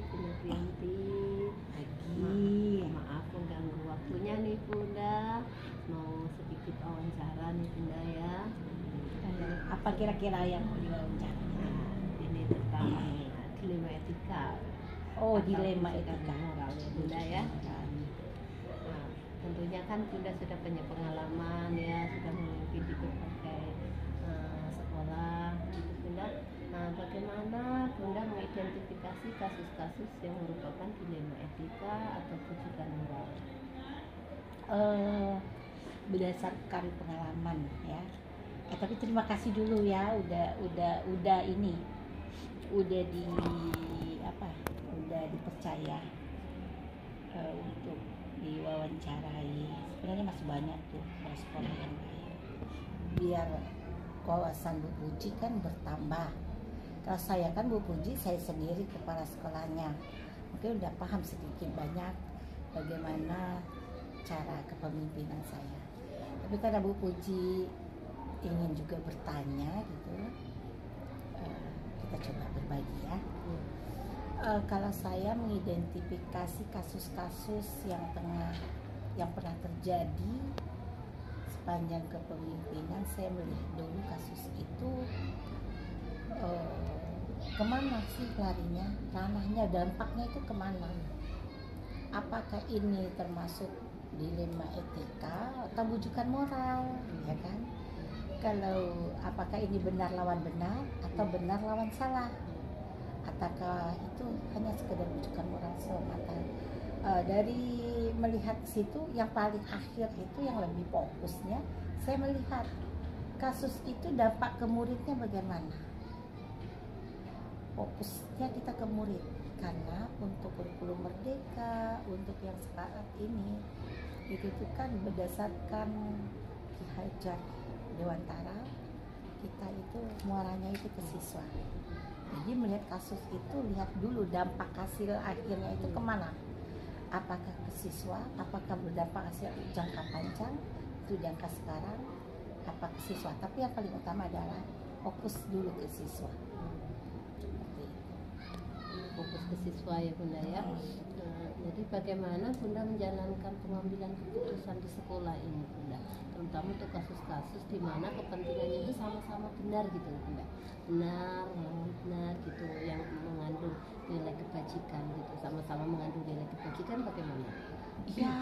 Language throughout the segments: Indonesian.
Bunda Priyanti. Pagi. Maaf mengganggu waktunya nih Bunda. Mau sedikit wawancara nih Bunda ya. Apa kira-kira yang mau diwawancara? Ini tentang dilema etika. Oh, Atau dilema etika etika. moral ya Bunda ya. Nah, tentunya kan Bunda sudah punya pengalaman ya, sudah memimpin di berbagai sekolah gitu Bunda. Nah, bagaimana Bunda mengidentifikasi kasus-kasus yang merupakan dilema etika atau kejutan moral? Berdasarkan pengalaman ya. Tapi terima kasih dulu ya, udah ini, udah di apa? Udah dipercaya untuk diwawancarai. Sebenarnya masih banyak tuh respon yang lain. Biar wawasan Bu Puji kan bertambah. Kalau saya kan Bu Puji, saya sendiri kepala sekolahnya, mungkin udah paham sedikit banyak bagaimana cara kepemimpinan saya. Tapi karena Bu Puji ingin juga bertanya gitu, kita coba berbagi ya. Kalau saya mengidentifikasi kasus-kasus yang pernah terjadi sepanjang kepemimpinan, saya melihat dulu kasus itu kemana sih larinya, ranahnya, dampaknya itu kemana? Apakah ini termasuk dilema etika atau bujukan moral, ya kan? Kalau apakah ini benar lawan benar atau benar lawan salah? Ataukah itu hanya sekedar bujukan moral semata? Dari melihat situ, yang paling akhir itu yang lebih fokusnya, saya melihat kasus itu dampak ke muridnya bagaimana. Fokusnya kita ke murid, karena untuk kurikulum merdeka, untuk yang saat ini itu kan berdasarkan Ki Hajar Dewantara, kita itu muaranya itu ke siswa. Jadi melihat kasus itu, lihat dulu dampak hasil akhirnya itu kemana. Apakah ke siswa, apakah berdampak hasil jangka panjang, itu jangka sekarang, apa ke siswa. Tapi yang paling utama adalah fokus dulu ke siswa. Fokus ke siswa ya Bunda ya. Jadi bagaimana Bunda menjalankan pengambilan keputusan di sekolah ini Bunda, terutama untuk kasus-kasus di mana kepentingannya itu sama-sama benar gitu Bunda, benar gitu, yang mengandung nilai kebajikan gitu, sama-sama mengandung nilai kebajikan, bagaimana? Ya,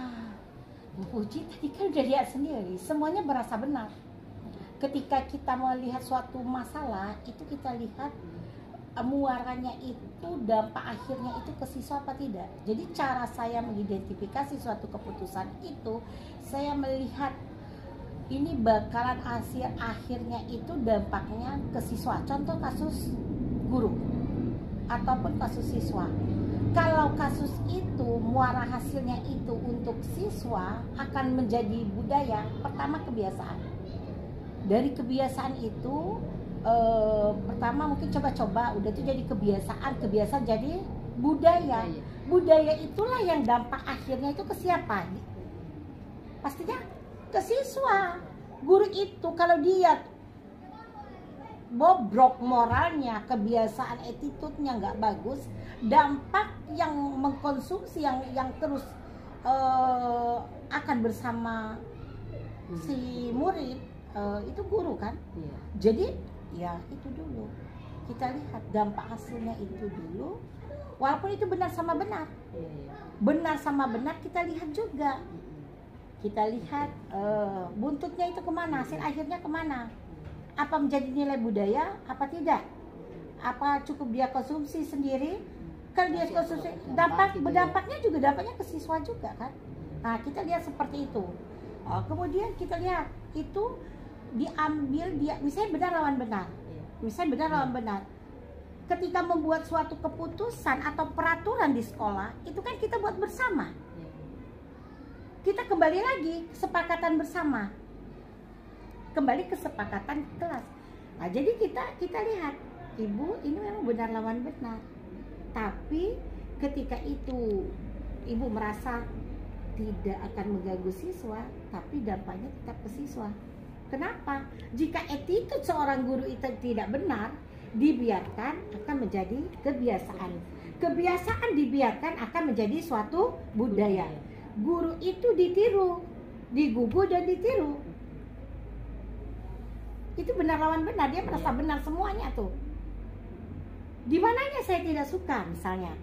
Bu Puji tadi kan udah lihat sendiri, semuanya berasa benar. Ketika kita melihat suatu masalah, itu kita lihat muaranya itu, dampak akhirnya itu ke siswa apa tidak. Jadi cara saya mengidentifikasi suatu keputusan itu, saya melihat ini bakalan hasil akhirnya itu dampaknya ke siswa. Contoh kasus guru ataupun kasus siswa. Kalau kasus itu muara hasilnya itu untuk siswa akan menjadi budaya, pertama kebiasaan. Dari kebiasaan itu pertama mungkin coba-coba, udah itu jadi kebiasaan jadi budaya. Budaya itulah yang dampak akhirnya itu ke siapa? Pastinya ke siswa. Guru itu kalau dia bobrok moralnya, kebiasaan attitude-nya nggak bagus, dampak yang mengkonsumsi yang terus akan bersama si murid itu guru kan. Jadi ya itu dulu kita lihat dampak hasilnya itu dulu, walaupun itu benar sama benar, kita lihat juga, kita lihat buntutnya itu kemana, hasil akhirnya kemana, apa menjadi nilai budaya apa tidak, apa cukup dia konsumsi sendiri. Kalau dia konsumsi, dampaknya ke siswa juga kan. Nah kita lihat seperti itu. Kemudian kita lihat itu diambil, dia misalnya benar lawan benar, ketika membuat suatu keputusan atau peraturan di sekolah itu kan kita buat bersama, kita kembali lagi kesepakatan bersama, kembali kesepakatan kelas. Nah jadi kita lihat, ibu ini memang benar lawan benar, tapi ketika itu ibu merasa tidak akan mengganggu siswa, tapi dampaknya tetap ke siswa. Kenapa? Jika attitude seorang guru itu tidak benar, dibiarkan akan menjadi kebiasaan. Kebiasaan dibiarkan akan menjadi suatu budaya. Guru itu ditiru, digugu dan ditiru. Itu benar lawan benar, dia merasa benar semuanya tuh. Di mananya saya tidak suka misalnya.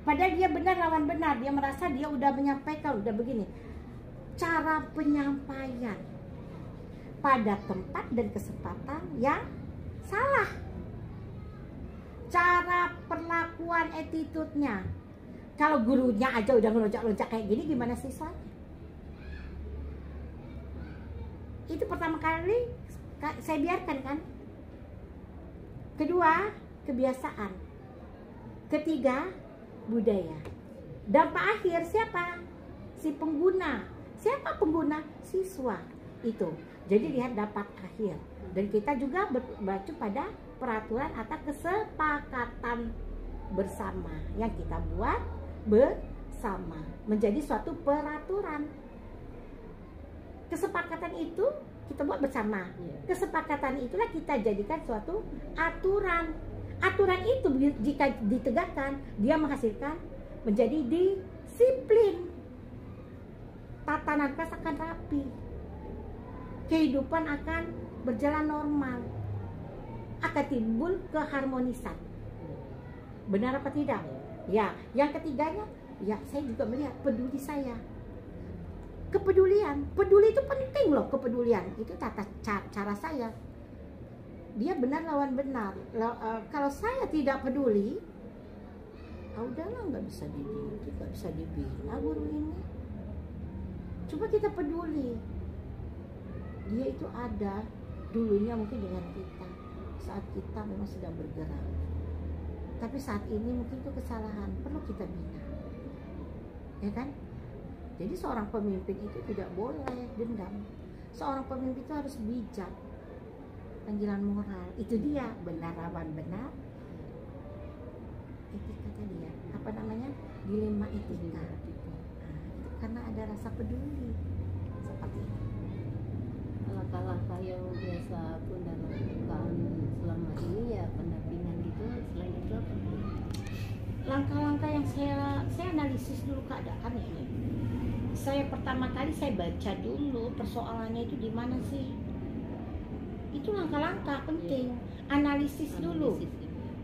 Padahal dia benar lawan benar, dia merasa dia udah menyampaikan, udah begini. Cara penyampaian pada tempat dan kesempatan yang salah. Cara perlakuan, attitude-nya. Kalau gurunya aja udah ngelonjak-lonjak kayak gini, gimana siswanya? Itu pertama kali saya biarkan kan. Kedua, kebiasaan. Ketiga, budaya. Dampak akhir siapa? Si pengguna. Siapa pengguna? Siswa. Itu. Jadi lihat dampak akhir. Dan kita juga berbacu pada peraturan atau kesepakatan bersama yang kita buat bersama menjadi suatu peraturan. Kesepakatan itu kita buat bersama. Kesepakatan itulah kita jadikan suatu aturan. Aturan itu jika ditegakkan, dia menghasilkan menjadi disiplin. Tatanan kelas akan rapi. Kehidupan akan berjalan normal. Akan timbul keharmonisan. Benar apa tidak? Ya, yang ketiganya, ya saya juga melihat peduli saya. Kepedulian, peduli itu penting loh, kepedulian itu cara saya. Dia benar lawan benar. Kalau saya tidak peduli, udahlah nggak bisa dididik, nggak bisa dibina guru ini. Coba kita peduli. Dia itu ada dulunya mungkin dengan kita saat kita memang sedang bergerak. Tapi saat ini mungkin itu kesalahan, perlu kita bina. Ya kan? Jadi seorang pemimpin itu tidak boleh dendam. Seorang pemimpin itu harus bijak. Panggilan moral, itu dia, benar lawan benar. Etika tadi ya, apa namanya? Dilema etika. Nah, itu karena ada rasa peduli. Seperti itu. Langkah-langkah yang biasa Bunda lakukan selama ini ya pendampingan gitu, selain itu apa? Langkah-langkah yang saya analisis dulu keadaan ini. Saya pertama kali saya baca dulu persoalannya itu di mana sih. Itu langkah-langkah penting. Analisis dulu.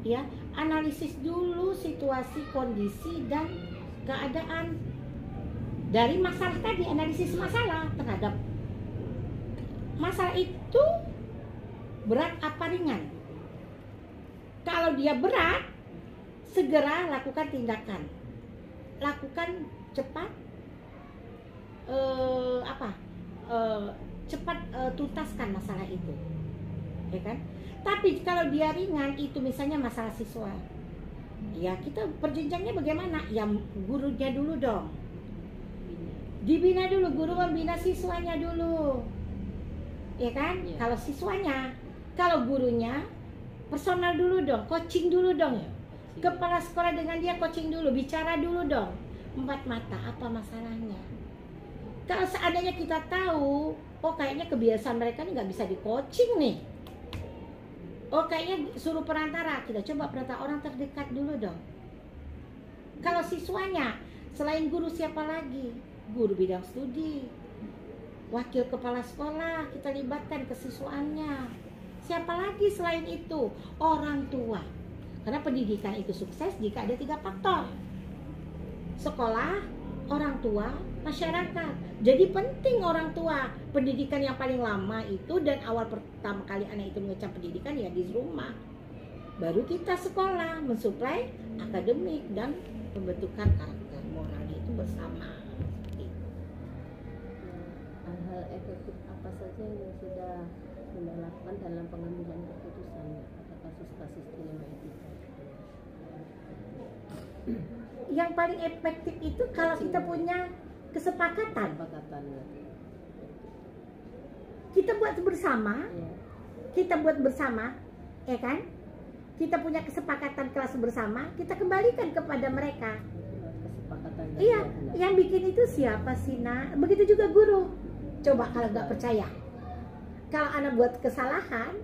Ya, analisis dulu situasi, kondisi dan keadaan dari masalah tadi, analisis masalah terhadap masalah itu berat apa ringan. Kalau dia berat, segera lakukan tindakan, lakukan cepat, cepat tuntaskan masalah itu, ya kan? Tapi kalau dia ringan, itu misalnya masalah siswa, ya kita perjenjangnya bagaimana? Ya gurunya dulu dong, dibina dulu, guru membina siswanya dulu, ya kan? Ya. Kalau siswanya, kalau gurunya personal dulu dong, coaching dulu dong ya. Kepala sekolah dengan dia coaching dulu, bicara dulu dong, empat mata apa masalahnya. Kalau seandainya kita tahu, oh kayaknya kebiasaan mereka ini nggak bisa di coaching nih, oh kayaknya suruh perantara, kita coba perantara orang terdekat dulu dong. Kalau siswanya, selain guru siapa lagi? Guru bidang studi, wakil kepala sekolah kita libatkan kesiswaannya. Siapa lagi selain itu? Orang tua. Karena pendidikan itu sukses jika ada 3 faktor. Sekolah, orang tua, masyarakat. Jadi penting orang tua. Pendidikan yang paling lama itu dan awal pertama kali anak itu mengecam pendidikan ya di rumah. Baru kita sekolah mensuplai akademik dan pembentukan karakter moralnya itu bersama. Hal-hal efektif apa saja yang sudah Bunda lakukan dalam pengambilan keputusan atau kasus-kasus dilema etika? Yang paling efektif itu kalau kita punya kesepakatan. Kita buat bersama, kita buat bersama, ya kan? Kita punya kesepakatan kelas bersama, kita kembalikan kepada mereka. Iya, yang bikin itu siapa sih, Nak? Begitu juga guru. Coba kalau nggak percaya, kalau anak buat kesalahan,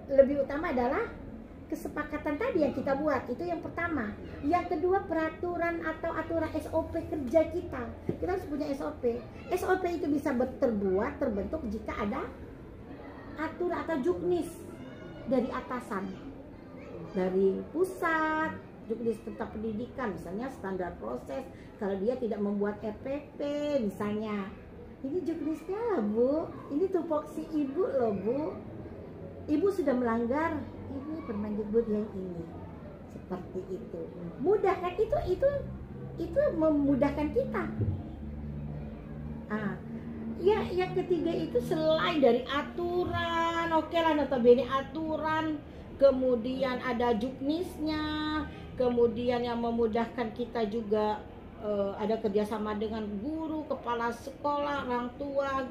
lebih utama adalah kesepakatan tadi yang kita buat. Itu yang pertama. Yang kedua, peraturan atau aturan SOP kerja kita. Kita harus punya SOP. SOP itu bisa terbentuk jika ada aturan atau juknis dari atasan, dari pusat, juknis tentang pendidikan, misalnya standar proses. Kalau dia tidak membuat RPP misalnya, ini juknisnya lah Bu, ini tupoksi Ibu loh Bu, Ibu sudah melanggar, ini Permendikbud yang ini, seperti itu. Mudah kan? Itu memudahkan kita. Ya, yang ketiga itu selain dari aturan, oke lah, notabene aturan, kemudian ada juknisnya, kemudian yang memudahkan kita juga ada kerjasama dengan guru, kepala sekolah, orang tua,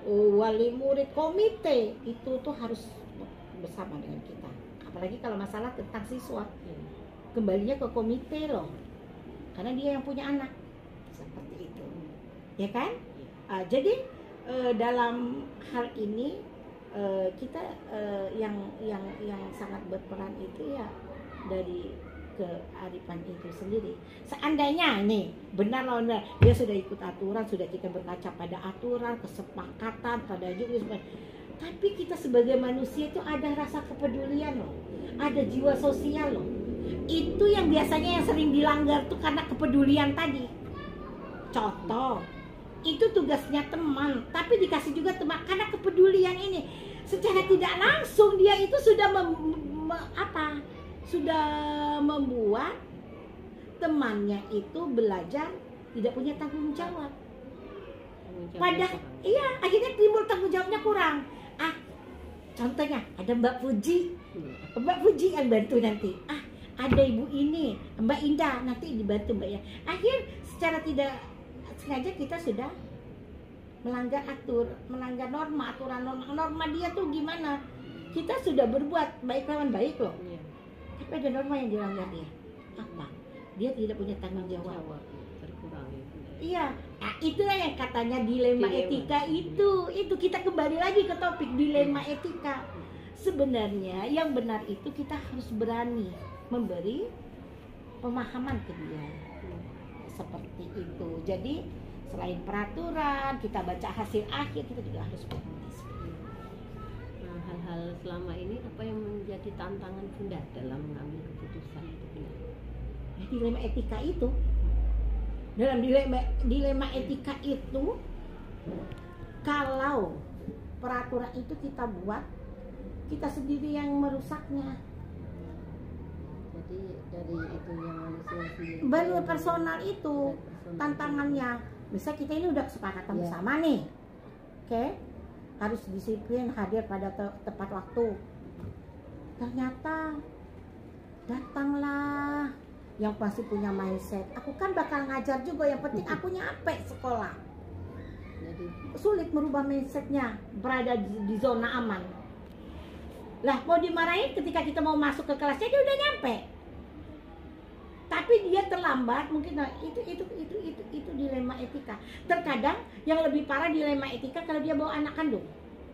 wali murid, komite, itu tuh harus bersama dengan kita. Apalagi kalau masalah tentang siswa, kembalinya ke komite loh, karena dia yang punya anak, seperti itu, ya kan? Jadi dalam hal ini kita yang sangat berperan itu ya dari kearifan itu sendiri. Seandainya nih benar dia sudah ikut aturan, sudah kita berkaca pada aturan, kesepakatan, pada juknis, tapi kita sebagai manusia itu ada rasa kepedulian loh, ada jiwa sosial loh. Itu yang biasanya yang sering dilanggar tuh karena kepedulian tadi. Contoh, itu tugasnya teman, tapi dikasih juga teman karena kepedulian ini. Secara tidak langsung dia itu sudah sudah membuat temannya itu belajar tidak punya tanggung jawab. Iya, akhirnya timbul tanggung jawabnya kurang. Contohnya ada Mbak Puji yang bantu nanti. Ada Ibu ini, Mbak Indah nanti dibantu Mbak ya. Akhir secara tidak sengaja kita sudah melanggar norma, aturan norma dia tuh gimana? Kita sudah berbuat baik lawan baik loh. Iya. Tapi ada norma yang dilanggar dia. Apa? Dia tidak punya tanggung jawab. Terkurang. Iya. Itulah yang katanya dilema etika itu. Itu kita kembali lagi ke topik dilema etika. Sebenarnya yang benar itu kita harus berani memberi pemahaman ke dia. Seperti itu. Jadi selain peraturan, kita baca hasil akhir, kita juga harus berdisiplin. Nah, hal-hal selama ini apa yang menjadi tantangan Bunda dalam mengambil keputusan itu Bunda? Dilema etika itu, dalam dilema etika itu, kalau peraturan itu kita buat, kita sendiri yang merusaknya. Jadi dari itu yang manusia sendiri. Baru personal itu tantangannya. Misal kita ini udah kesepakatan bersama nih, oke? Harus disiplin, hadir pada tepat waktu. Ternyata datanglah yang pasti punya mindset, aku kan bakal ngajar juga, yang penting aku nyampe sekolah. Jadi sulit merubah mindsetnya, berada di zona aman. Lah mau dimarahin ketika kita mau masuk ke kelasnya dia udah nyampe, tapi dia terlambat mungkin. Nah, itu dilema etika. Terkadang yang lebih parah dilema etika kalau dia bawa anak kandung.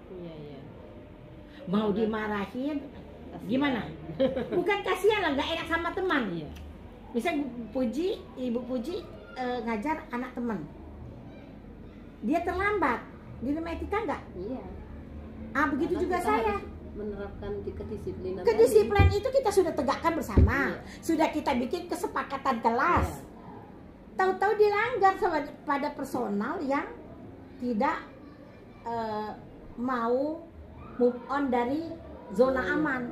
Iya. Mau dimarahin gimana? Bukan kasihan lah, nggak enak sama teman. Iya. Misal Ibu Puji ngajar anak teman, dia terlambat, dilema etika nggak? Iya. Begitu juga saya menerapkan kedisiplinan. Kedisiplinan itu kita sudah tegakkan bersama. Iya. Sudah kita bikin kesepakatan kelas. Iya. Tahu-tahu dilanggar pada personal yang tidak mau move on dari zona aman.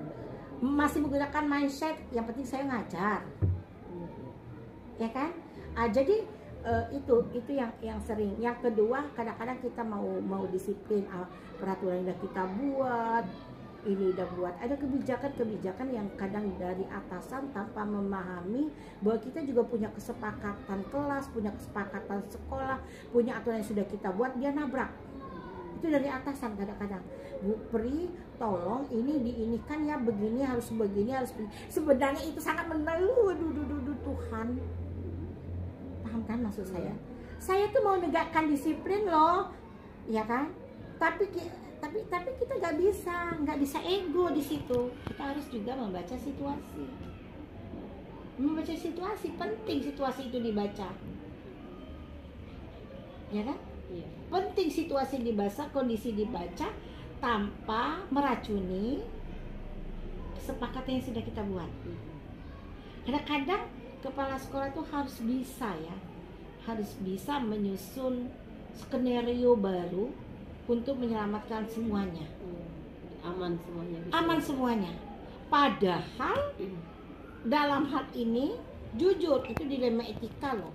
Masih menggunakan mindset yang penting saya ngajar. Ya kan? Jadi itu yang sering. Yang kedua, kadang-kadang kita mau disiplin, peraturan yang kita buat, ini udah buat, ada kebijakan yang kadang dari atasan tanpa memahami bahwa kita juga punya kesepakatan kelas, punya kesepakatan sekolah, punya aturan yang sudah kita buat, dia nabrak. Itu dari atasan kadang-kadang. Bu Pri, tolong ini diinikan ya, begini harus begini, harus begini. Sebenarnya itu sangat Tuhan. Paham kan maksud saya? Saya tuh mau negakkan disiplin loh, ya kan? Tapi Tapi kita nggak bisa ego di situ. Kita harus juga membaca situasi. Membaca situasi penting, situasi itu dibaca, ya kan? Iya. Penting situasi dibaca, kondisi dibaca tanpa meracuni kesepakatan yang sudah kita buat. Kadang-kadang kepala sekolah itu harus bisa ya, harus bisa menyusun skenario baru untuk menyelamatkan semuanya. Aman semuanya. Aman semuanya. Padahal dalam hal ini jujur itu dilema etika loh.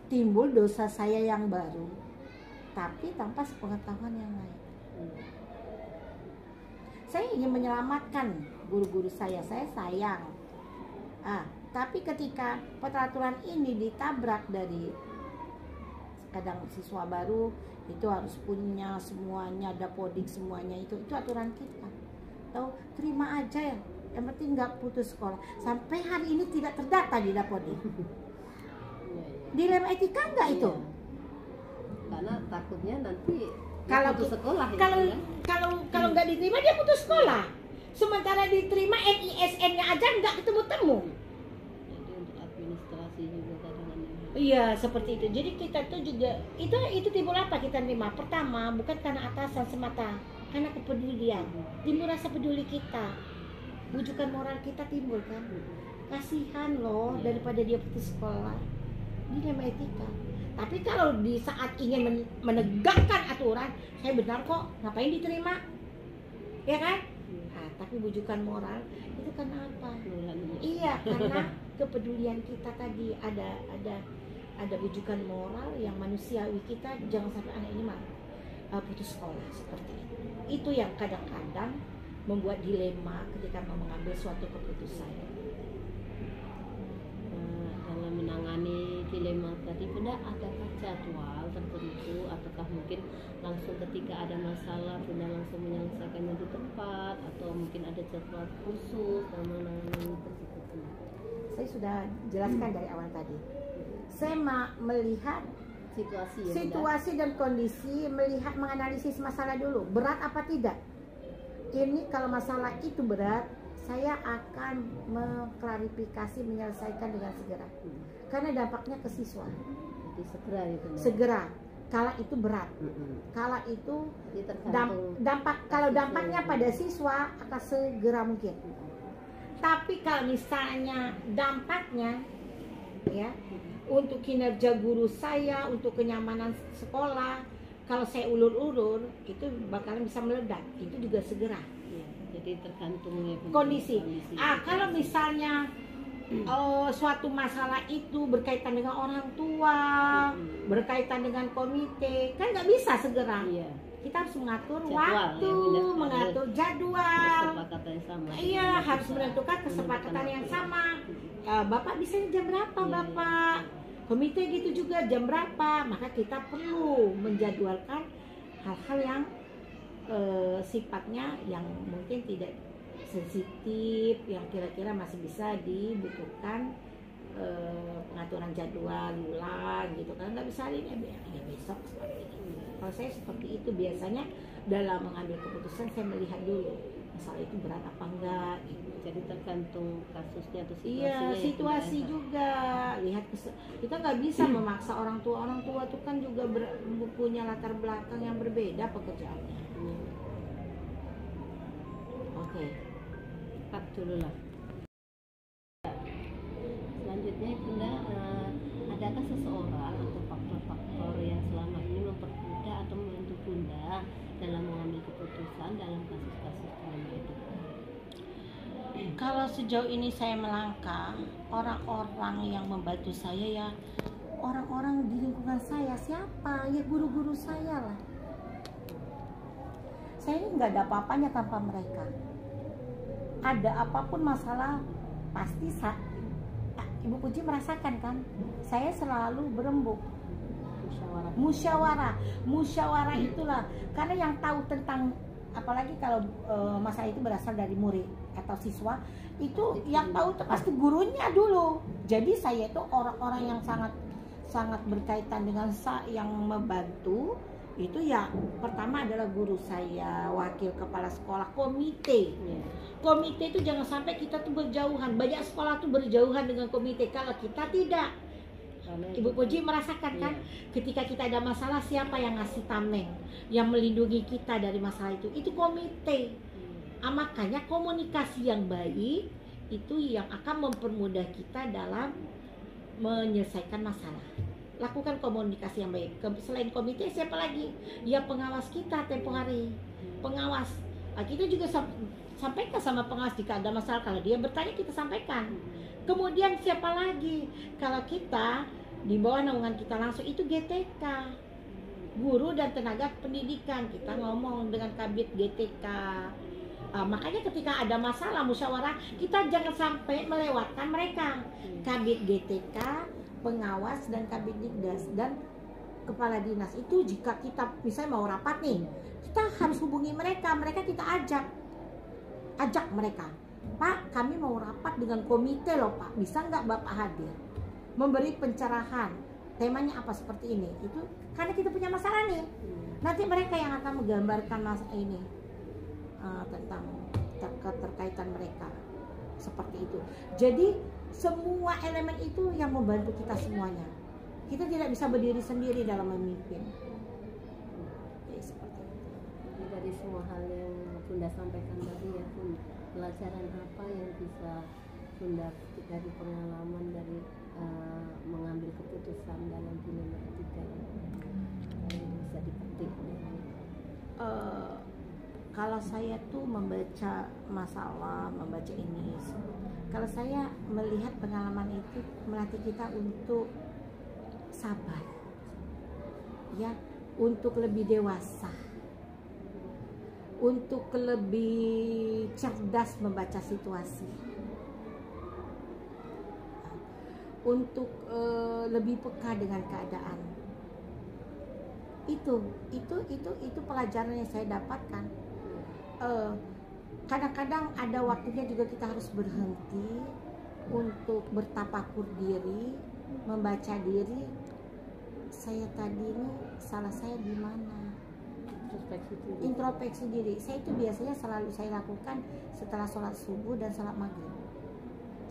Timbul dosa saya yang baru, tapi tanpa sepengetahuan yang lain. Saya ingin menyelamatkan guru-guru saya sayang. Tapi ketika peraturan ini ditabrak dari kadang siswa baru itu harus punya semuanya, dapodik semuanya, itu aturan kita. Tahu, terima aja ya, yang penting nggak putus sekolah. Sampai hari ini tidak terdata di dapodik. Dilema etika nggak itu? Karena takutnya nanti Kalau putus sekolah. kalau nggak diterima dia putus sekolah. Sementara diterima NISN-nya aja nggak ketemu-temu. Jadi untuk administrasi juga kadang-kadang. Iya, seperti itu. Jadi kita tuh juga itu timbul apa kita terima? Pertama, bukan karena atasan semata, karena kepedulian. Timbul rasa peduli kita. Bujukan moral kita timbul kan. Kasihan loh daripada dia putus sekolah. Dilema etika. Tapi kalau di saat ingin menegakkan aturan, saya benar kok, ngapain diterima? Ya kan? Tapi bujukan moral itu karena apa? Iya, karena kepedulian kita tadi ada bujukan moral yang manusiawi kita, jangan sampai anak ini putus sekolah seperti itu. Itu yang kadang-kadang membuat dilema ketika mau mengambil suatu keputusan. Dalam menangani dilema tadi Bunda, adakah jadwal tertentu ataukah mungkin langsung ketika ada masalah Bunda langsung menyelesaikannya di tempat, atau mungkin ada jadwal khusus dalam menangani tersebut? Saya sudah jelaskan dari awal tadi. Saya melihat situasi dan kondisi, melihat menganalisis masalah dulu, berat apa tidak. Ini kalau masalah itu berat, saya akan mengklarifikasi, menyelesaikan dengan segera. Karena dampaknya ke siswa. Jadi segera gitu. Segera. Kalau itu berat. Kalau itu kalau dampaknya pada siswa akan segera mungkin. Tapi kalau misalnya dampaknya ya untuk kinerja guru saya, untuk kenyamanan sekolah, kalau saya ulur-ulur itu bakalan bisa meledak. Itu juga segera. Jadi tergantung ya, kondisi. Kalau misalnya suatu masalah itu berkaitan dengan orang tua, berkaitan dengan komite, kan nggak bisa segera. Iya. Kita harus mengatur Jadwal, waktu, mengatur jadwal. Kesepakatan yang sama. Iya, harus menentukan kesepakatan yang sama. Bapak bisa jam berapa, Bapak? Komite gitu juga jam berapa? Maka kita perlu menjadwalkan hal-hal yang sifatnya yang mungkin tidak sensitif, yang kira-kira masih bisa dibutuhkan pengaturan jadwal ulang gitu kan. Nggak bisa hari ini ya besok seperti itu. Kalau saya seperti itu biasanya dalam mengambil keputusan saya melihat dulu masalah itu berat apa enggak gitu. Jadi tergantung kasusnya atau situasinya. Iya, situasi juga. Lihat kita nggak bisa memaksa orang tua tuh kan juga punya latar belakang yang berbeda pekerjaannya. Oke. Cut dulu lah. Selanjutnya Bunda, adakah seseorang atau faktor-faktor yang selama ini mempermudah atau membantu Bunda dalam mengambil keputusan dalam kasus-kasus dilema itu? Kalau sejauh ini saya melangkah, orang-orang yang membantu saya ya orang-orang di lingkungan saya. Siapa? Ya guru-guru saya lah. Saya ini nggak ada apa-apanya tanpa mereka. Ada apapun masalah pasti Ibu Puji merasakan kan? Saya selalu berembuk. Musyawarah itulah, karena yang tahu tentang, apalagi kalau masalah itu berasal dari murid atau siswa, itu yang tahu itu pasti gurunya dulu. Jadi saya itu orang-orang yang sangat berkaitan dengan yang membantu Itu ya pertama adalah guru saya, wakil kepala sekolah, komite. Komite itu jangan sampai kita tuh berjauhan. Banyak sekolah tuh berjauhan dengan komite. Kalau kita tidak, Ibu Puji merasakan kan, ketika kita ada masalah, siapa yang ngasih tameng, yang melindungi kita dari masalah itu? Itu komite. Makanya komunikasi yang baik itu yang akan mempermudah kita dalam menyelesaikan masalah. Lakukan komunikasi yang baik. Selain komite, siapa lagi? Ya pengawas kita tempo hari. Pengawas. Kita juga sampaikan sama pengawas jika ada masalah. Kalau dia bertanya, kita sampaikan. Kemudian siapa lagi? Kalau kita di bawah naungan kita langsung, itu GTK, guru dan tenaga pendidikan. Kita ngomong dengan Kabid GTK. Makanya ketika ada masalah musyawarah, kita jangan sampai melewatkan mereka. Kabid GTK, pengawas, dan Kabid Dikdas dan kepala dinas itu jika kita misalnya mau rapat nih, kita harus hubungi mereka. Mereka kita ajak mereka. Pak, kami mau rapat dengan komite loh Pak, bisa nggak Bapak hadir? Memberi pencerahan, temanya apa seperti ini. Itu karena kita punya masalah nih. Nanti mereka yang akan menggambarkan masalah ini tentang keterkaitan mereka seperti itu. Jadi semua elemen itu yang membantu kita semuanya. Kita tidak bisa berdiri sendiri dalam memimpin. Jadi seperti itu. Dari semua hal yang Bunda sampaikan tadi ya, pelajaran apa yang bisa Bunda petik dari pengalaman dari mengambil keputusan dalam dilema etika yang bisa dipetik dari kalau saya tuh membaca masalah, membaca ini, kalau saya melihat pengalaman itu melatih kita untuk sabar, ya, untuk lebih dewasa, untuk lebih cerdas membaca situasi, untuk lebih peka dengan keadaan. Itu pelajaran yang saya dapatkan. Kadang-kadang ada waktunya juga kita harus berhenti untuk bertapakur diri, membaca diri. Saya tadi ini salah saya di mana? Introspeksi diri. Saya itu biasanya selalu saya lakukan setelah sholat subuh dan sholat maghrib.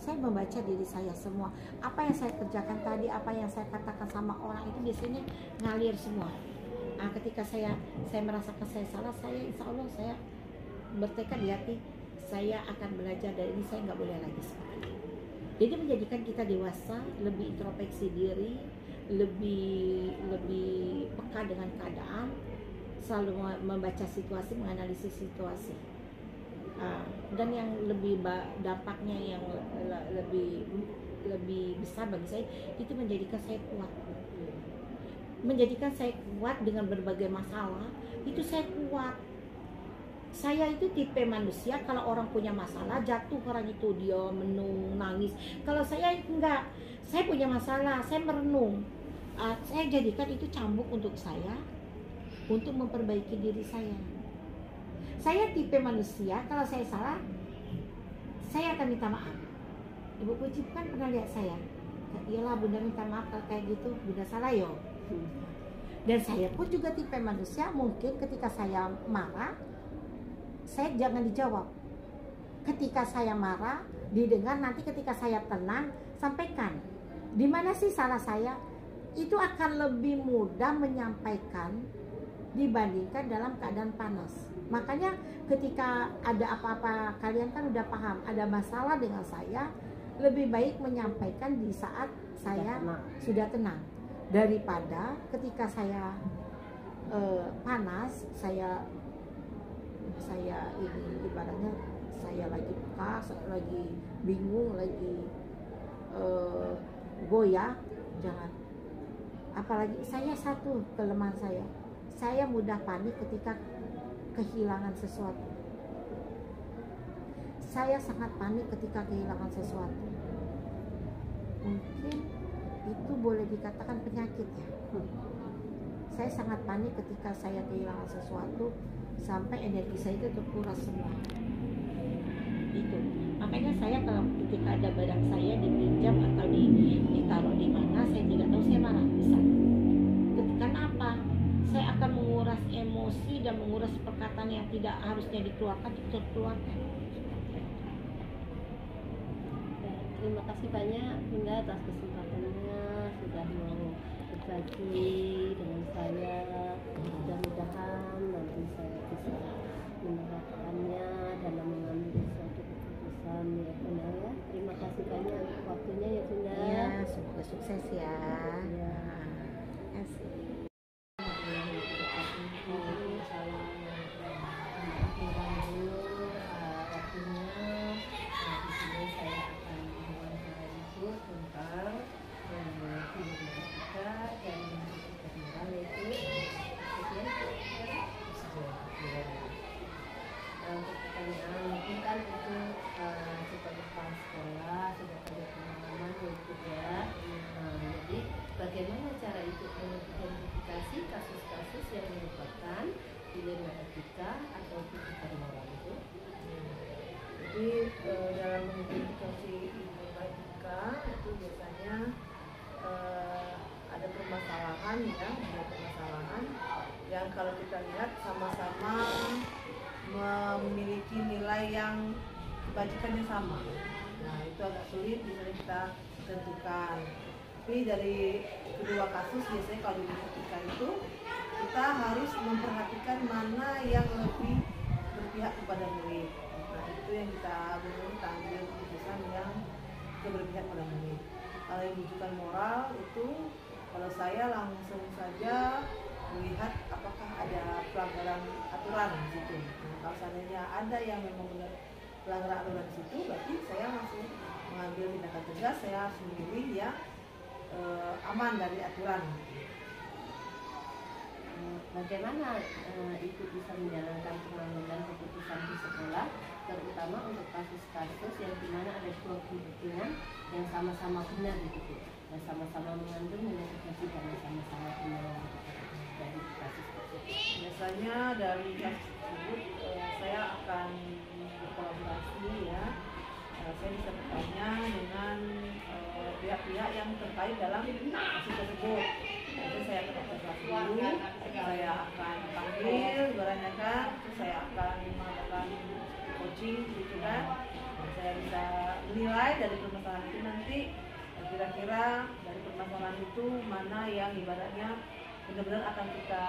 Saya membaca diri saya semua. Apa yang saya kerjakan tadi, apa yang saya katakan sama orang itu biasanya ngalir semua. Ketika saya merasakan saya salah, saya insya Allah saya bertekad di hati, saya akan belajar dari ini, saya nggak boleh lagi seperti ini. Jadi menjadikan kita dewasa, lebih introspeksi diri, lebih peka dengan keadaan, selalu membaca situasi, menganalisis situasi. Dan yang lebih dampaknya yang lebih besar bagi saya itu menjadikan saya kuat. Menjadikan saya kuat dengan berbagai masalah, itu saya kuat. Saya itu tipe manusia, kalau orang punya masalah, jatuh orang itu, dia menung, nangis. Kalau saya enggak, saya punya masalah, saya merenung. Saya jadikan itu cambuk untuk saya, untuk memperbaiki diri saya. Saya tipe manusia, kalau saya salah, saya akan minta maaf. Ibu Puji kan pernah lihat saya, iyalah Bunda minta maaf kalau kayak gitu, Bunda salah yo. Dan saya pun juga tipe manusia, mungkin ketika saya marah, saya jangan dijawab. Ketika saya marah, didengar, nanti ketika saya tenang, sampaikan. Di mana sih salah saya? Itu akan lebih mudah menyampaikan dibandingkan dalam keadaan panas. Makanya ketika ada apa-apa, kalian kan udah paham, ada masalah dengan saya, lebih baik menyampaikan di saat saya sudah tenang. Daripada ketika saya panas, saya ini ibaratnya saya lagi peka, lagi bingung, lagi goyah, jangan. Apalagi saya satu kelemahan saya mudah panik ketika kehilangan sesuatu. Saya sangat panik ketika kehilangan sesuatu. Mungkin itu boleh dikatakan penyakit ya. Saya sangat panik ketika saya kehilangan sesuatu, sampai energi saya itu terkuras semua. Itu makanya saya kalau ketika ada barang saya dipinjam atau ditaruh di mana saya tidak tahu, saya marah bisa. Karena apa? Saya akan yang tidak harusnya dikeluarkan itu keluarkan. Terima kasih banyak Bunda atas kesempatannya sudah mau berbagi dengan saya. Mudah-mudahan nanti saya bisa menerapkannya dalam mengambil suatu keputusan ya Bunda ya. Terima kasih banyak untuk waktunya ya Bunda. Ya, semoga sukses ya. Ya. Terima kasih. Untuk pertanyaan mungkin kan itu sebagai kepala sekolah sudah ada pengalaman itu ya. Jadi bagaimana cara itu mengidentifikasi kasus-kasus yang merupakan dilema etika atau kritikan moral itu? Jadi dalam mengidentifikasi dilema etika itu biasanya ada permasalahan ya, ada permasalahan yang kalau kita lihat sama-sama memiliki nilai yang kebajikannya sama. Nah itu agak sulit misalnya kita tentukan. Tapi dari kedua kasus biasanya kalau di etika itu kita harus memperhatikan mana yang lebih berpihak kepada murid. Nah itu yang kita ambil keputusan yang berpihak pada murid. Kalau yang rujukan moral itu kalau saya langsung saja melihat apakah ada pelanggaran aturan di situ. Nah, kalau seandainya ada yang memang benar pelanggaran aturan di situ, berarti saya langsung mengambil tindakan tegas. Saya harus memilih yang aman dari aturan. Bagaimana itu bisa menjalankan pengambilan keputusan di sekolah, terutama untuk kasus-kasus yang dimana ada dua kepentingan yang sama-sama benar gitu, dan sama-sama mengandung nilai kebajikan dan sama-sama benar dari kasus tersebut. Biasanya dari kasus tersebut saya akan berkolaborasi ya. Saya bisa bertanya dengan pihak-pihak yang terkait dalam kasus tersebut. Nanti saya akan observasi dulu, saya akan panggil, ibaratnya kan, terus saya akan melakukan coaching gitu kan. Saya bisa menilai dari permasalahan itu nanti kira-kira dari permasalahan itu mana yang ibaratnya benar-benar akan kita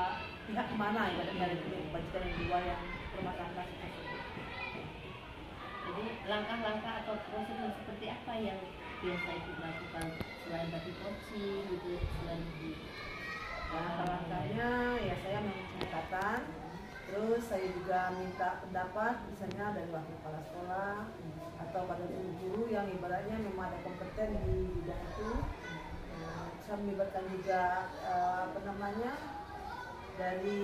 pihak kemana ibaratnya dari kebajikan yang dua yang permasalahan kasus tersebut. Jadi langkah-langkah atau prosedur seperti apa yang biasa Ibu lakukan selain tadi coaching gitu, selain di langkah-langkahnya ya saya menceritakan, terus saya juga minta pendapat misalnya dari wakil kepala sekolah atau pada guru-guru yang ibaratnya memang ada kompeten di bidang itu. Saya melibatkan juga dari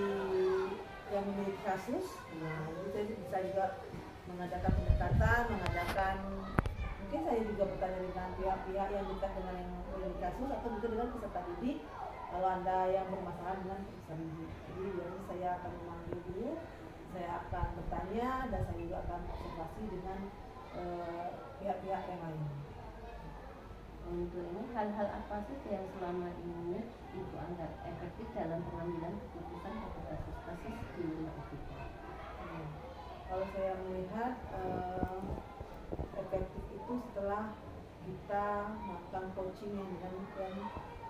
yang memiliki kasus. Nah itu saya bisa juga mengadakan pendekatan, mungkin saya juga bertanya dengan pihak-pihak yang dekat dengan yang memiliki kasus atau juga dengan peserta didik kalau ada yang bermasalah dengan peserta didik. Jadi biasanya saya akan memanggil dulu, saya akan bertanya dan saya juga akan observasi dengan pihak-pihak yang lain. Untuk ini hal-hal apa saja yang selama ini Ibu anggap efektif dalam pengambilan keputusan pada kasus-kasus di luar etika? Kalau saya melihat efektif itu setelah kita melakukan coaching yang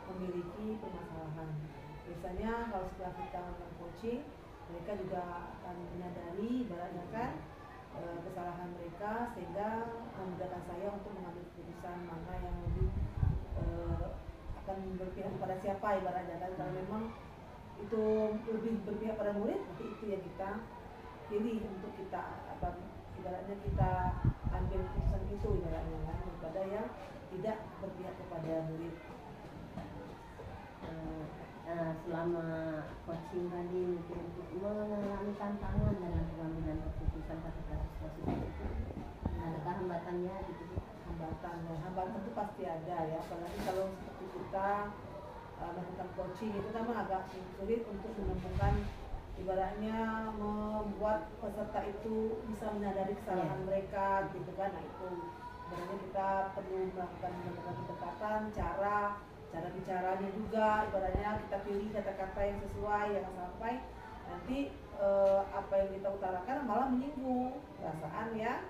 memiliki permasalahan. Biasanya kalau setelah kita melakukan coaching, mereka juga akan menyadari ibaratnya kan kesalahan mereka sehingga memudahkan saya untuk mengambil keputusan mana yang lebih akan berpihak pada siapa ibaratnya kan. Kalau memang itu lebih berpihak pada murid, nanti itu yang kita pilih untuk kita ibaratnya kita ambil keputusan itu ibaratnya kan, daripada yang tidak berpihak kepada murid. Selama coaching tadi mungkin untuk mengalami tantangan dalam pengambilan keputusan pada kasus-kasus itu, adakah hambatannya gitu? Hambatan itu pasti ada ya, apalagi kalau seperti kita melakukan coaching itu kan agak sulit untuk menemukan ibaratnya membuat peserta itu bisa menyadari kesalahan mereka gitu kan. Nah itu sebenarnya kita perlu melakukan pendekatan, cara bicaranya juga ibaratnya kita pilih kata-kata yang sesuai, jangan sampai nanti apa yang kita utarakan malah menyinggung perasaan yang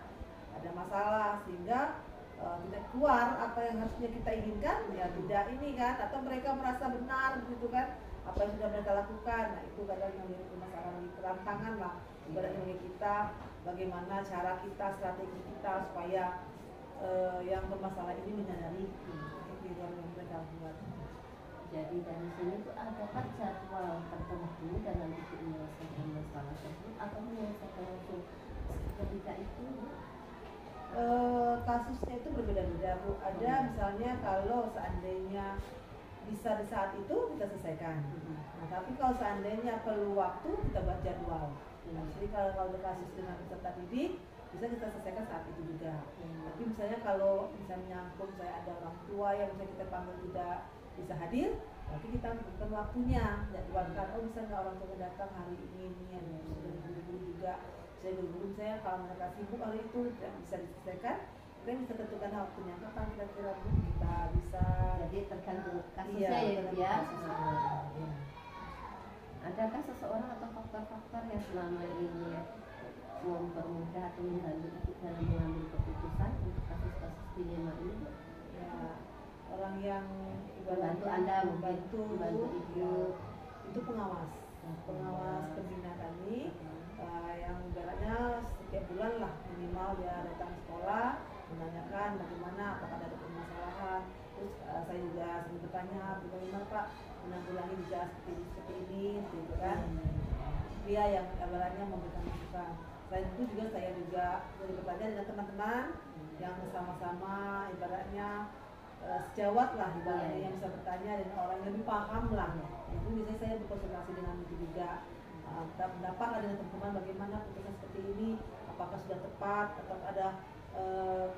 ada masalah, sehingga tidak keluar apa yang harusnya kita inginkan, ya tidak ini kan, atau mereka merasa benar gitu kan apa yang sudah mereka lakukan. Nah itu kadang yang menjadi permasalahan, tantangan lah ibaratnya bagi kita, bagaimana cara kita, strategi kita supaya yang bermasalah ini menyadari itu yang mereka buat. Jadi dari sini tuh adakah jadwal tertentu dalam itu menyelesaikan masalah tersebut atau menyelesaikan langsung ketika itu? Kasusnya itu berbeda-beda Bu. Ada misalnya kalau seandainya bisa di saat itu kita selesaikan. Nah, tapi kalau seandainya perlu waktu kita buat jadwal. Nah, jadi kalau ada kasus dengan peserta didik bisa kita selesaikan saat itu juga. Tapi misalnya kalau misalnya nyangkut saya ada orang tua yang bisa kita panggil tidak bisa hadir, tapi kita tentukan waktunya, jadwalkan. Oh bisa nggak orang tua datang hari ini ada guru-guru juga. Saya guru saya kalau mereka sibuk hari itu tidak bisa diselesaikan, kita bisa tentukan waktunya kapan kira-kira kita bisa. Jadi tergantung kasusnya ya. Adakah seseorang atau faktor-faktor yang selama ini mempermudah atau membantu dalam mengambil keputusan untuk kasus-kasus dilema ini? Ya, orang yang membantu Anda, membantu Ibu, itu pengawas pembina kami. Yang ibaratnya setiap bulan lah minimal dia datang sekolah menanyakan bagaimana, apakah ada permasalahan. Terus saya juga sering bertanya bagaimana Pak menanggulangi gejala seperti ini gitu kan. Dia yang ibaratnya memberikan masukan. Selain itu juga saya juga bertanya dengan teman-teman yang sama-sama ibaratnya sejawat lah ibaratnya yang bisa bertanya dan orang yang lebih paham lah. Itu biasanya saya berkonsultasi dengan itu juga. Pendapat dengan teman-teman bagaimana putusan seperti ini, apakah sudah tepat atau ada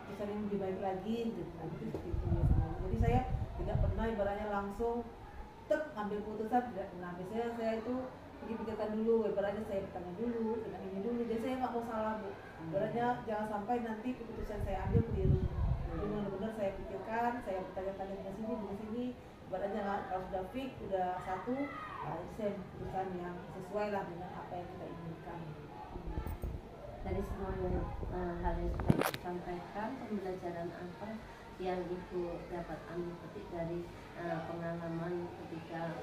putusan yang lebih baik lagi gitu. Itu seperti itu biasanya. Jadi saya tidak pernah ibaratnya langsung ambil putusan, tidak pernah. Biasanya saya itu pikir-pikirkan dulu, ibaratnya saya bertanya dulu dengan ini dulu. Jadi saya nggak mau salah Bu. Ibaratnya jangan sampai nanti keputusan saya ambil keliru. Jadi benar-benar saya pikirkan, saya bertanya-tanya dengan sini. Ibaratnya kalau sudah fix, sudah satu, itu saya keputusan yang sesuai lah dengan apa yang kita inginkan. Dari semua hal yang sudah disampaikan, pembelajaran apa yang Ibu dapat ambil petik dari pengalaman ketika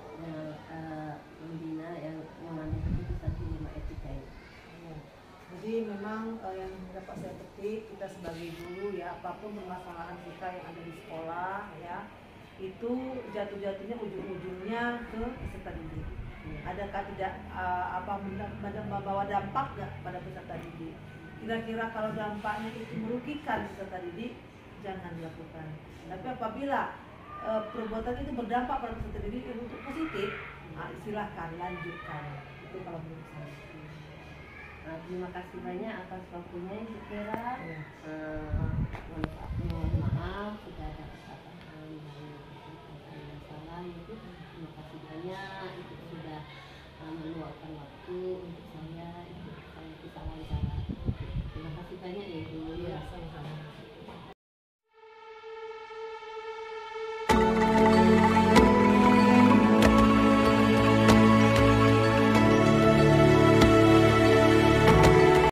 membina yang mengambil keputusan dilema etika ini? Ya. Jadi memang yang dapat saya petik, kita sebagai guru ya, apapun permasalahan kita yang ada di sekolah ya, itu jatuh-jatuhnya ujung-ujungnya ke peserta didik. Adakah tidak membawa dampak nggak pada peserta didik? Kira-kira kalau dampaknya itu merugikan peserta didik, jangan dilakukan. Tapi apabila perbuatan itu berdampak pada peserta didik untuk positif, silahkan lanjutkan. Itu kalau menurut saya. Terima kasih banyak atas waktunya Ibu Kira. Mohon maaf sudah ada kesalahan dan masalah itu. Terima kasih banyak Ibu sudah meluangkan waktu untuk